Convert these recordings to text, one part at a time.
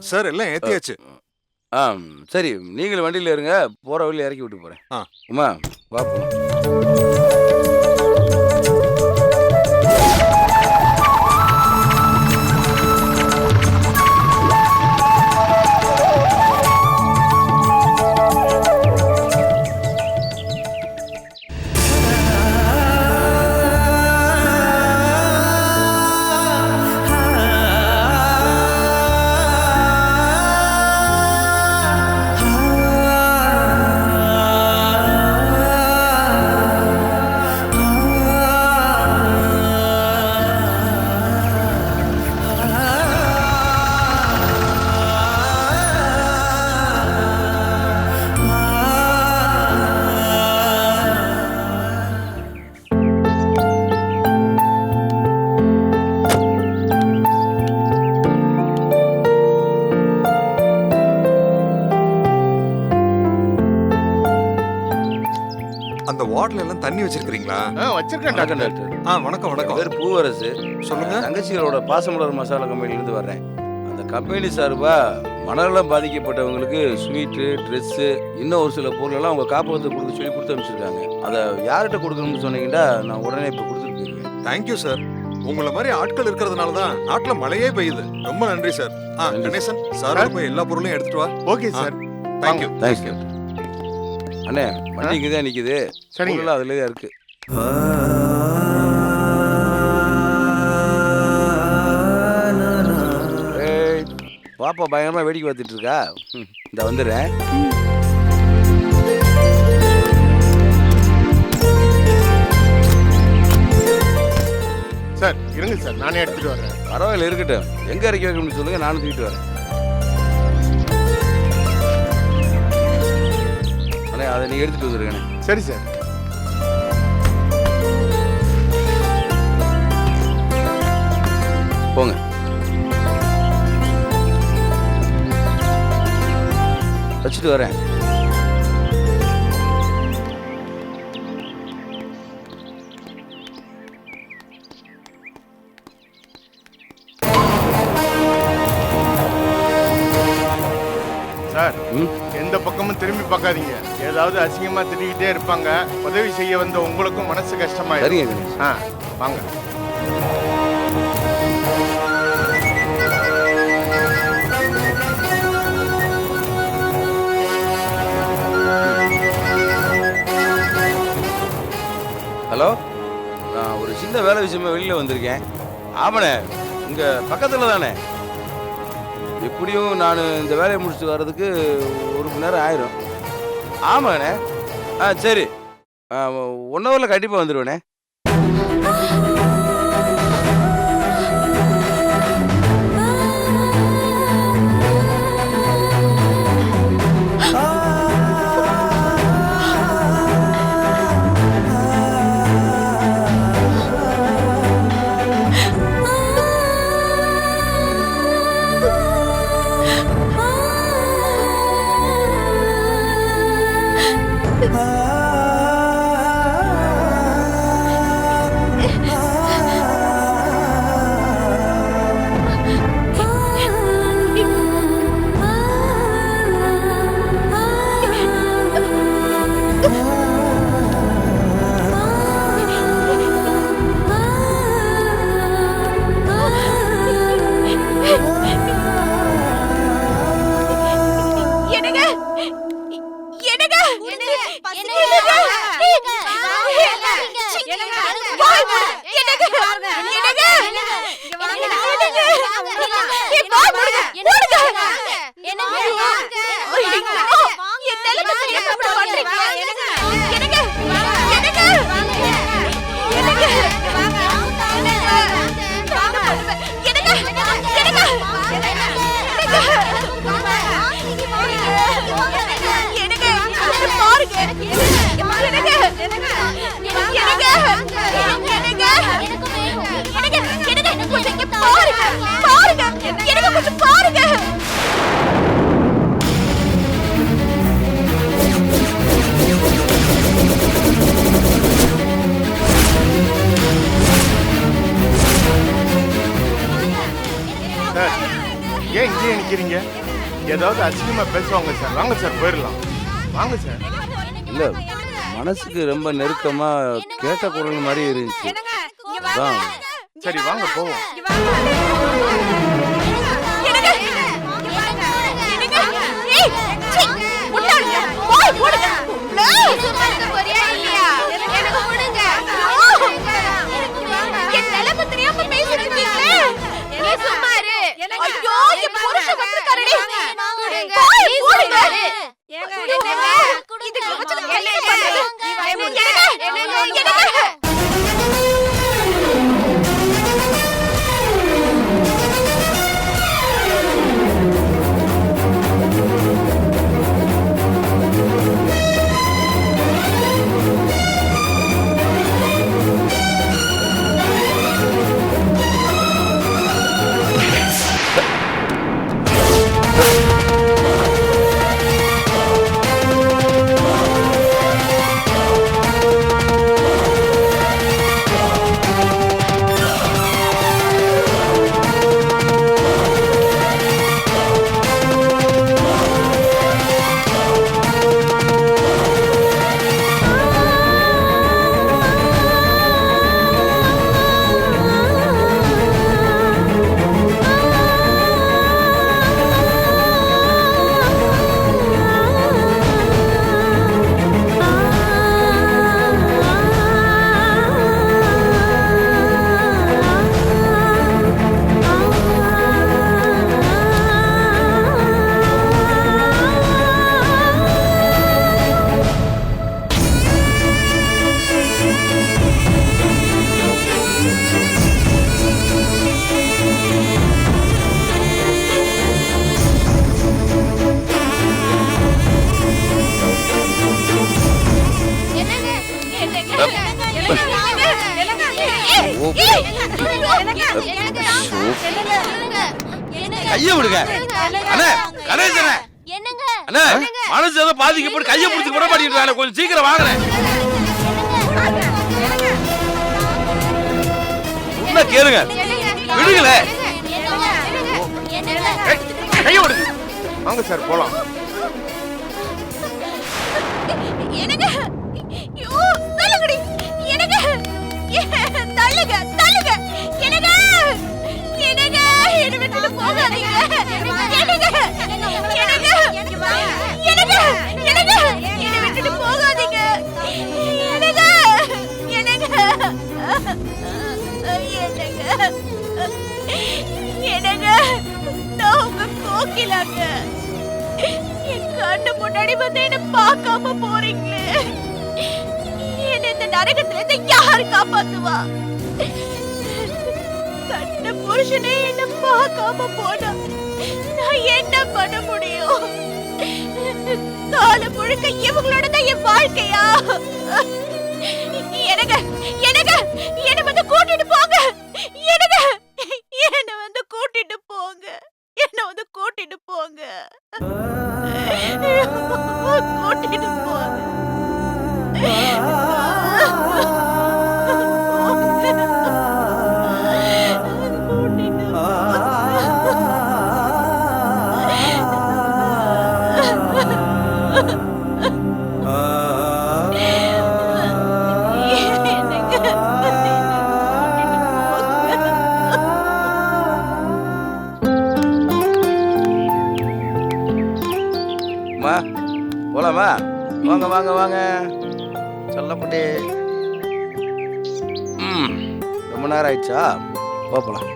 Sir எல்லாம் ஏத்தியாச்சு. சரி, நீங்களும் வண்டியில் இருங்க, போற வழியில் இறக்கி விட்டு போறேன். உமா வா போ. அந்த வார்டுல எல்லாம் தண்ணி வச்சிருக்கீங்களா? வச்சிருக்கேன் டாக்டர். வணக்கம் வணக்கம். பேர் பூவரசு. சொல்லுங்க. தங்கச்சிகளோட பாசமலர் மசாலா கம்பெனிலேருந்து வர்றேன். அந்த கம்பெனி சார்பா மனநலம் பாதிக்கப்பட்டவங்களுக்கு ஸ்வீட்டு, ட்ரெஸ்ஸு, இன்னும் ஒரு சில பொருளெல்லாம் அவங்க காப்பகத்துக்கு கொடுக்க சொல்லி கொடுத்து அனுப்பிச்சிருக்காங்க. அதை யார்கிட்ட கொடுக்கணும்னு சொன்னீங்கன்னா நான் உடனே இப்போ கொடுத்துட்டு போயிருவேன். Thank you sir. உங்களை மாதிரி ஆட்கள் இருக்கிறதுனால தான் நாட்டுல மழையே பெய்யுது. ரொம்ப நன்றி சார். கணேசன் சார் போய் எல்லா பொருளையும் எடுத்துட்டு வா. Okay sir. தேங்க்யூ. தேங்க்யூ அண்ணே. வண்டி இங்கே தான் நிற்குது. சரிங்களா? அதில் தான் இருக்கு. பாப்பா பயங்கரமா வேடிக்கை பார்த்துட்டு இருக்கா. இந்த வந்துடுறேன். சார் இருங்க சார், நானே எடுத்துட்டு வரேன். பரவாயில்ல, இருக்கட்டும். எங்க இறக்கி வைக்கணும்னு சொல்லுங்க, நானும் தூக்கிட்டு வரேன். அண்ணே அதை நீ எடுத்துட்டு வந்துருக்கண்ணே. சரி சார். போங்க. வச்சுட்டு வரேன். சார் எந்த பக்கமும் திரும்பி பார்க்காதீங்க. ஏதாவது அசிங்கமா திட்டிக்கிட்டே இருப்பாங்க. உதவி செய்ய வந்த உங்களுக்கும் மனசு கஷ்டமாயிடும். வாங்க. ஹலோ, நான் ஒரு சின்ன வேலை விஷயமா வெளியில் வந்திருக்கேன். ஆமாண்ணே, இங்கே பக்கத்தில் தானே. எப்படியும் நான் இந்த வேலையை முடிச்சுட்டு வர்றதுக்கு 1 மணி நேரம் ஆயிரும். ஆமாண்ணே. சரி, 1 ஹவரில் கண்டிப்பாக வந்துடுவேண்ணே. சார் ஏன் இங்கேயே நிக்கிறீங்க? ஏதாவது அசிங்கமா பேசுவாங்க சார். வாங்க சார் போயிடலாம். வாங்க சார். இல்ல மனசுக்கு ரொம்ப நெருக்கமா கேட்ட குரல் மாதிரி இருந்துச்சு. அதான். சரி வாங்க போவோம். கைய விடுங்க அண்ணே, கணேசனே. அண்ணே, மனசு ஏதோ பாதிக்கப்பட்டு கையை பிடிச்சி விட மாட்டேங்கிறானே, கொஞ்சம் சீக்கிரம் வாங்குறேன். உன்ன கேளுங்க, விடுங்களே. கைய விடுங்க. வாங்க சார் போலாம். முன்னாடி வந்து என்ன பார்க்காம போறீங்களே, என்ன இந்த நரகத்துல இருந்து யாரு காப்பாத்துவா? கண்ட புருஷனே என்ன பார்க்காம போனா நான் என்ன பண்ண முடியும்? காலம் முழுக்க இவங்களோட தான் என் வாழ்க்கையா? எனக்கு எனக்கு என்ன வந்து கூட்டிட்டு போங்க. எனக்கு என்ன வந்து கூட்டிட்டு போங்க. என்ன வந்து கூட்டிட்டு போங்க. கூட்டிட்டு போங்க. போலாமா? வாங்க வாங்க வாங்க சொல்லப்பட்டே. ரொம்ப நேரம் ஆயிடுச்சா? போலாம்.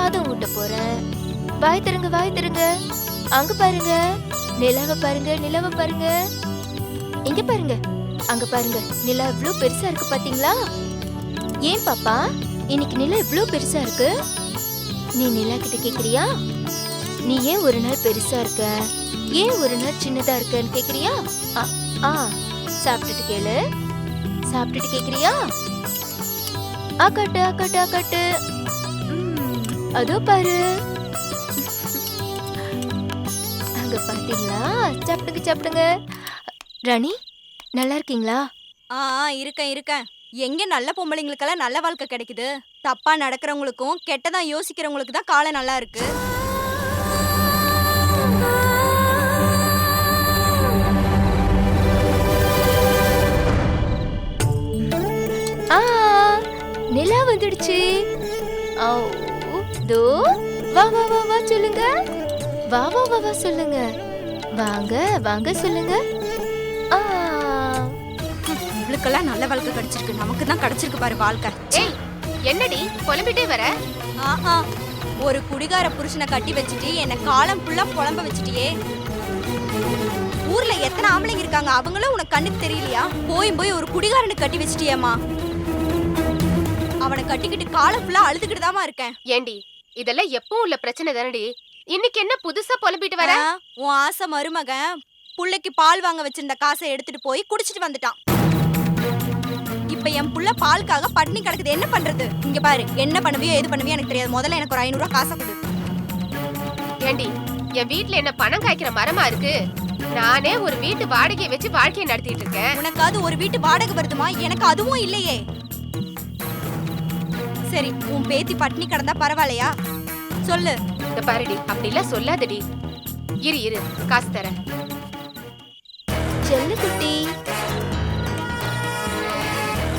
சாதம் ஊட்ட போறேன். வாய் தருங்க, வாய் தருங்க. அங்க பாருங்க, நிலாவை பாருங்க, நிலாவை பாருங்க. இங்க பாருங்க, அங்க பாருங்க, நிலா இவ்ளோ பெருசா இருக்கு பாத்தீங்களா? ஏன் பாப்பா இன்னைக்கு நிலா இவ்ளோ பெருசா இருக்கு? நீ நிலா கிட்ட கேக்குறியா? நீ ஏன் ஒரு நாள் பெருசா இருக்க, ஏன் ஒரு நாள் சின்னதா இருக்கன்னு கேக்குறியா? சாப்பிட்டுட்டு கேளு. சாப்பிட்டுட்டு கேக்குறியா? ஆக்காட்டு, ஆக்காட்டு, ஆக்காட்டு. அதோ பாரு, அங்க பாத்தீங்களா? சாப்பிடுங்க, சாப்பிடுங்க. ராணி, நல்லா இருக்கீங்களா? இருக்கேன். எங்க நல்ல பொம்பளைங்களுக்கெல்லாம் நல்ல வாழ்க்கை கிடைக்குது? தப்பா நடக்கிறவங்களுக்கும் கெட்டதா யோசிக்கிறவங்களுக்கு தான் காலம் நல்லா இருக்கு. நிலா வந்துடுச்சு. தோ வா வா வா வா சொல்லுங்க. வா வா வா வா சொல்லுங்க. வாங்க வாங்க சொல்லுங்க. இவளுக்கெல்லாம் நல்ல வாழ்க்கை கிடைச்சிருக்கு, நமக்கு தான் கிடைச்சிருக்கு பாரு வாழ்க்கை. ஏய், என்னடி புலம்பிட்டே வர? ஆஹா, ஒரு குடிகார புருஷனை கட்டி வச்சுட்டு என்ன காலம் ஃபுல்லா புலம்ப வச்சுட்டியே. ஊர்ல எத்தனை ஆம்பளைங்க இருக்காங்க, அவங்களும் உனக்கு கண்ணுக்கு தெரியலையா? போய் ஒரு குடிகாரனுக்கு கட்டி வச்சுட்டியேம்மா. அவனை கட்டிக்கிட்டு காலம் ஃபுல்லா அழுதுகிட்டு தாமா இருக்கேன். ஏண்டி, இதெல்லாம் எப்பவும் உள்ள பிரச்சனை தானடி. இன்னைக்கு என்ன புதுசா புலம்பிட்டு வர? உன் ஆசை மருமகன் புள்ளைக்கு பால் வாங்க வச்சிருந்த காசை எடுத்துட்டு போய் குடிச்சிட்டு வந்துட்டான். இப்ப என் புள்ள பாலுக்காக பட்னி கிடக்குது, என்ன பண்றது? இங்க பாரு, என்ன பண்ணுவியோ எது பண்ணுவியோ எனக்கு தெரியாது. முதல்ல எனக்கு ஒரு 500 ரூபாய் காசை கொடு. ஏண்டி, என் வீட்ல என்ன பணம் காய்க்கிற மரமா இருக்கு? நானே ஒரு வீட்டு வாடகையை வச்சு வாழ்க்கையை நடத்திட்டு இருக்கேன். உனக்காவது ஒரு வீட்டு வாடகை வருதுமா? எனக்கு அதுவும் இல்லையே. சரி, உன் பேத்தி பட்னி கிடந்தா பரவாயில்லையா? சொல்லு. இந்த பாருடி, அப்படி எல்லாம் சொல்லாதடி. இரு காசு தரேன். செல்ல குட்டி,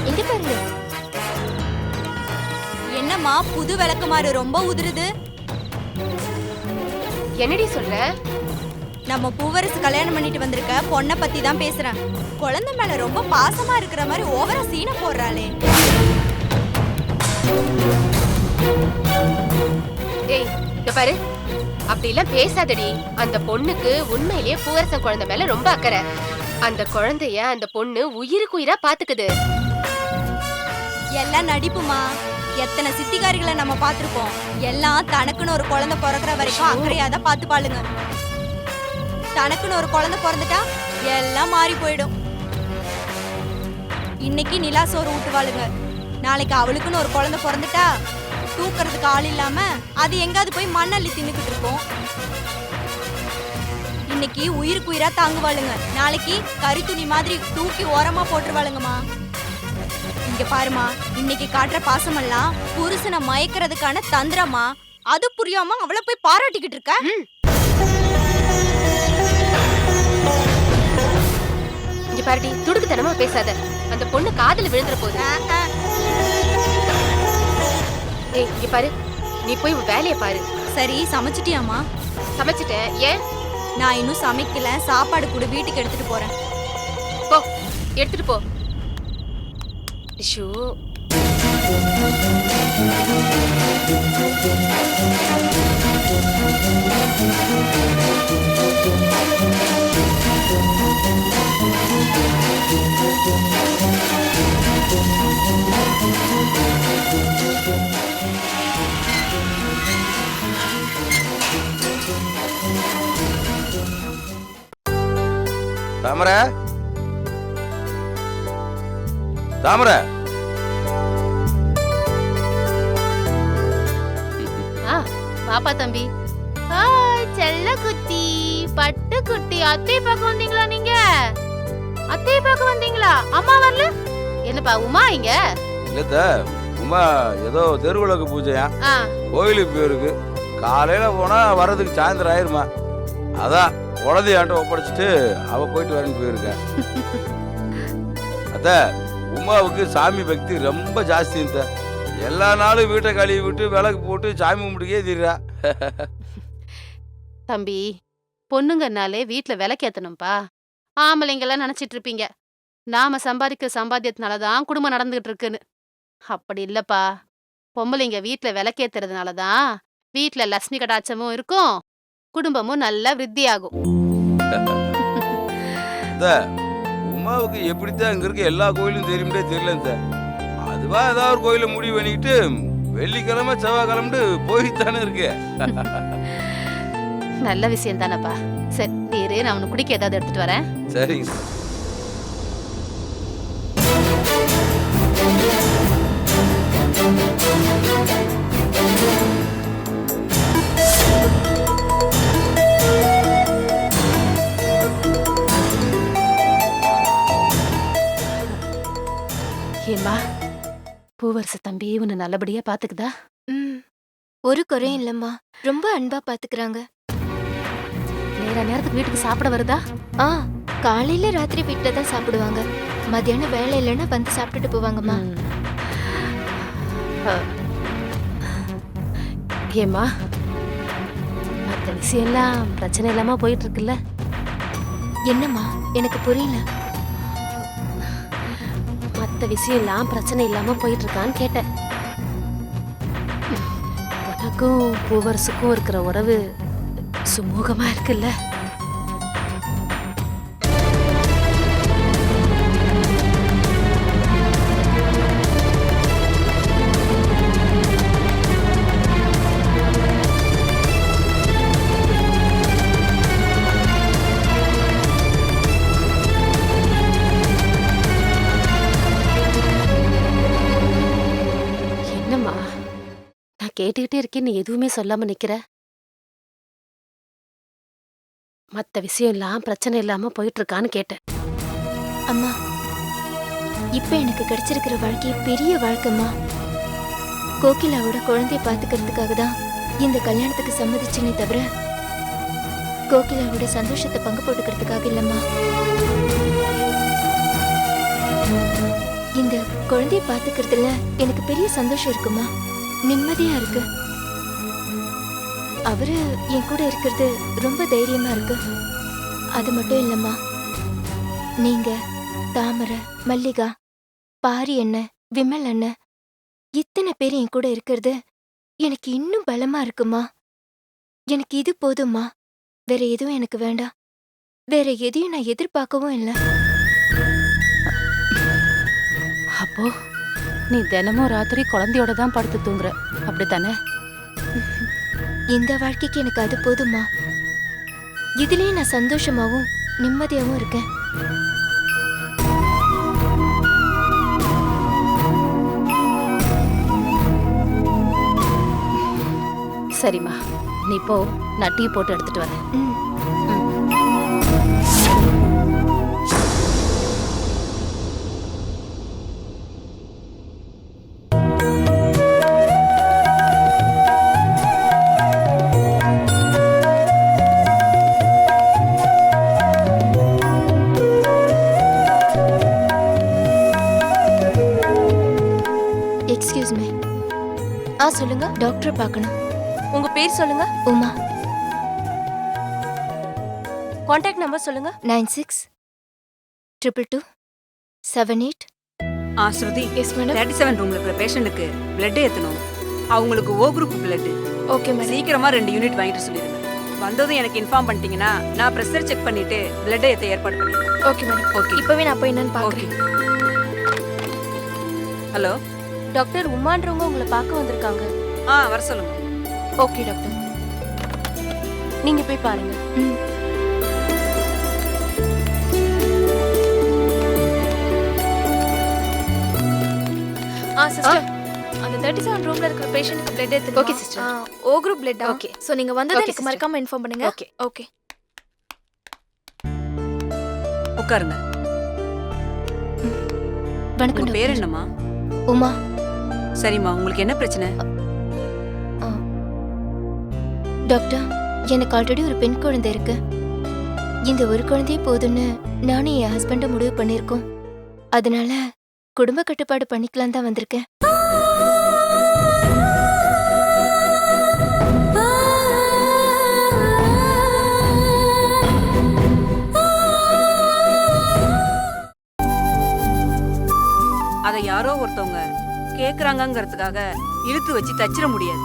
இங்க பாருங்க. என்னம்மா புது விளக்குமாறு ரொம்ப உதிருது? என்னடி சொல்ற? நம்ம பூவரசு கல்யாணம் பண்ணிட்டு வந்திருக்க பொண்ணை பத்தி தான் பேசுறேன். குழந்தை மேல ரொம்ப பாசமா இருக்கிற மாதிரி ஓவரா சீனை போடுறாளே. ஏய், இந்த பாரு, அப்படி எல்லாம் பேசாதடி. அந்த பொண்ணுக்கு உண்மையிலேயே பூவரசன் குழந்தை மேல ரொம்ப அக்கறை. அந்த குழந்தைய அந்த பொண்ணு உயிருக்கு உயிரா பாத்துக்குது. எல்லாம் நடிப்புமா. எத்தனை சித்திகாரிகளை நம்ம பார்த்திருப்போம். எல்லாம் தனக்குன்னு ஒரு குழந்தை பிறக்கிற வரைக்கும் அக்கறையாதான் பார்த்து பாளுங்க. தனக்குன்னு ஒரு குழந்தை பிறந்துட்டா எல்லாம் மாறி போயிடும். இன்னைக்கு நிலா சோறு ஊட்டுவாளுங்க, நாளைக்கு அவளுக்குன்னு ஒரு குழந்தை பிறந்துட்டா தூக்கறதுக்கு ஆள் இல்லாம அது எங்காவது போய் மண்ணள்ளி தின்னுக்கிட்டு இருக்கும். இன்னைக்கு உயிருக்கு உயிரா தாங்குவாளுங்க, நாளைக்கு கறி துணி மாதிரி தூக்கி ஓரமா போட்டுருவாளுங்கம்மா. இங்க பாருமா, இன்னைக்கு காட்டுற பாசமெல்லாம் புருஷனை மயக்கிறதுக்கான தந்திரமா. அது புரியாம அவளை போய் பாராட்டிக்கிட்டு இருக்க. இங்க பாருடி, துடுக்குத்தனமா பேசாத. அந்த பொண்ணு காதுல விழுந்துற போது. ஏய், இங்க பாரு, நீ போய் உன் வேலைய பாரு. சரி, சமைச்சிட்டியாமா? சமைச்சிட்டேன். ஏன்? நான் இன்னும் சமைக்கல. சாப்பாடு கூட வீட்டுக்கு எடுத்துட்டு போறேன். போ, எடுத்துட்டு போ. ஷோ, தாமரை, தாமரை. பாப்பா தம்பி. ஹாய் செல்ல குட்டி, பட்டு குட்டி. அத்தை பார்க்க வந்தீங்களா நீங்க? அத்தை பார்க்க வந்தீங்களா? அம்மா வரல? என்னப்பா உமா இங்க? இல்ல உமா, ஏதோ தெருவிளக்கு பூஜையா, கோயிலுக்கு போயிருக்கு. காலையில போனா வர்றதுக்கு சாயந்தரம் ஆயிருமா. அதான் குழந்தையாண்ட ஒப்படைச்சிட்டு அவ போயிட்டு வரேன்னு போயிருக்கேன். அத்த, உமாவுக்கு சாமி பக்தி ரொம்ப ஜாஸ்தி. எல்லா நாளும் வீட்டை கழுவி விட்டு விளக்கு போட்டு சாமி கும்பிட்டுக்கே தீரா. தம்பி, பொண்ணுங்கனாலே வீட்டுல விளக்கேத்தணும்பா. ஆம்பளைங்கெல்லாம் நினைச்சிட்டு இருப்பீங்க நாம சம்பாதிக்கிற சம்பாத்தியத்தினாலதான் குடும்பம் நடந்துகிட்டு இருக்குன்னு. அப்படி இல்லப்பா, பொம்பளைங்க வீட்டுல விளக்கேத்துறதுனாலதான் வீட்ல லட்சுமி கடாட்சமும் இருக்கும், குடும்பமும் நல்லா விருத்தியாகும். உமாவுக்கு எப்படித்தான் இங்க இருக்க எல்லா கோயிலும் தெரியுமே தெரியல சார். அதுவா ஏதாவது ஒரு கோயில முடிவு பண்ணிக்கிட்டு வெள்ளிக்கிழமை செவ்வாய்க்கிழமை போய்த்தானே இருக்கு. நல்ல விஷயம் தானப்பா. சரி இரு, நான் உனக்கு குடிக்க ஏதாவது எடுத்துட்டு வரேன். சரிங்க சார். ஏம்மா, பூவரச தம்பி உன்னை நல்லபடியா பாத்துக்குதா? ம். ஒரு குறையும் இல்லம்மா. ரொம்ப அன்பா பாத்துக்கறாங்க. நேரத்துக்கு வீட்டுக்கு சாப்பிட வருதா? ஆ, காலையில ராத்திரி வீட்ல தான் சாப்பிடுவாங்க. மத்தியானம் வேலை இல்லைன்னா வந்து சாப்பிட்டுட்டு போவாங்கம்மா. ஏம்மா, மற்ற விஷயம் எல்லாம் பிரச்சனை இல்லாம போயிட்டு இருக்குல்ல? என்னம்மா, எனக்கு புரியல. மற்ற விஷயம் எல்லாம் பிரச்சனை இல்லாம போயிட்டு இருக்கான்னு கேட்டேன். உனக்கும் பூவரசுக்கும் இருக்கிற உறவு சுமூகமா இருக்குல்ல? என்னம்மா, நான் கேட்டுக்கிட்டே இருக்கேன், நீ எதுவுமே சொல்லாம நிக்கிற. மத்த விஷயம் எல்லாம் பிரச்சனை இல்லாம போயிட்டு இருக்கான்னு கேட்டேன். அம்மா, இப்ப எனக்கு கிடைச்சிருக்கிற வாழ்க்கை பெரிய வாழ்க்கைம்மா. கோகிலாவோட குழந்தைய பாத்துக்கிறதுக்காக தான் இந்த கல்யாணத்துக்கு சம்மதிச்சேனே தவிர கோகிலாவோட சந்தோஷத்தை பங்கு போட்டுக்கிறதுக்காக இல்லம்மா. இந்த குழந்தைய பாத்துக்கிறதுல எனக்கு பெரிய சந்தோஷம் இருக்குமா, நிம்மதியா இருக்கு. அவரு என் கூட இருக்கிறது ரொம்ப தைரியமா இருக்கு. அது மட்டும் இல்லம்மா, நீங்க, தாமரை, மல்லிகா, பாரி அண்ணன், விமல் அண்ணன், இத்தனை பேர் என் கூட இருக்கிறது எனக்கு இன்னும் பலமா இருக்குமா. எனக்கு இது போதும்மா. வேற எதுவும் எனக்கு வேண்டாம். வேற எதையும் நான் எதிர்பார்க்கவும் இல்லை. அப்போ நீ தினமும் ராத்திரி குழந்தையோட தான் படுத்து தூங்குற, அப்படித்தானே? இந்த வாழ்க்கைக்கு எனக்கு அது போதும்மா. இதுலயே நான் சந்தோஷமாவும் நிம்மதியாவும் இருக்கேன். சரிம்மா, நீ போ, நான் டீ போட்டு எடுத்துட்டு வரேன். ம். Excuse me. சொல்லுங்க. டாக்டரை பார்க்கணும். உங்க பேர் சொல்லுங்க. உமா. கான்டாக்ட் நம்பர் சொல்லுங்க. 96222778. ஸ்ருதி, எஸ் மேடம். 37 ரூம்ல இருக்கிற பேஷண்ட்டுக்கு பிளட் ஏத்தணும். அவங்களுக்கு ஓ குரூப் பிளட். Okay madam. சீக்கிரமா 2 யூனிட் வாங்கிட்டு சொல்லிருங்க. வந்ததும் எனக்கு இன்ஃபார்ம் பண்ணிட்டீங்கன்னா நான் பிரஷர் செக் பண்ணிட்டு பிளட் ஏத்த ஏற்பாடு பண்ணிடுறேன். Okay madam. ஓகே. இப்பவே நான் போய் என்னன்னு ஓகே. பார்க்கறேன். ஹலோ, டாக்டர் உமான்றவங்க உங்களை பார்க்க வந்திருக்காங்க. வர சொல்லுங்க. Okay doctor. நீங்க போய் பாருங்க. சிஸ்டர், அந்த 37 ரூம்ல இருக்கிற பேஷண்ட்க்கு பிளட் எடுத்துங்க. Okay sister. O group blood. Okay. So நீங்க வந்தது Okay, எனக்கு sister. மறக்காம இன்ஃபார்ம் பண்ணுங்க. ஓகே. ஓகே. உட்காருங்க. வணக்கம் உங்க பேர் டாக்டர். என்னம்மா? உமா. சரிம்மா, உங்களுக்கு என்ன பிரச்சனை? டாக்டர், எனக்கு ஆல்ரெடி ஒரு பெண் குழந்தை இருக்கு. இந்த ஒரு குழந்தையே போதும்னு நானும் என் ஹஸ்பண்டும் முடிவு பண்ணியிருக்கோம். அதனால குடும்ப கட்டுப்பாடு பண்ணிக்கலாம் தான் வந்திருக்கேன். அதை யாரோ ஒருத்தவங்க கேக்குறாங்கங்கிறதுக்காக இழுத்து வச்சு தச்சிட முடியாது.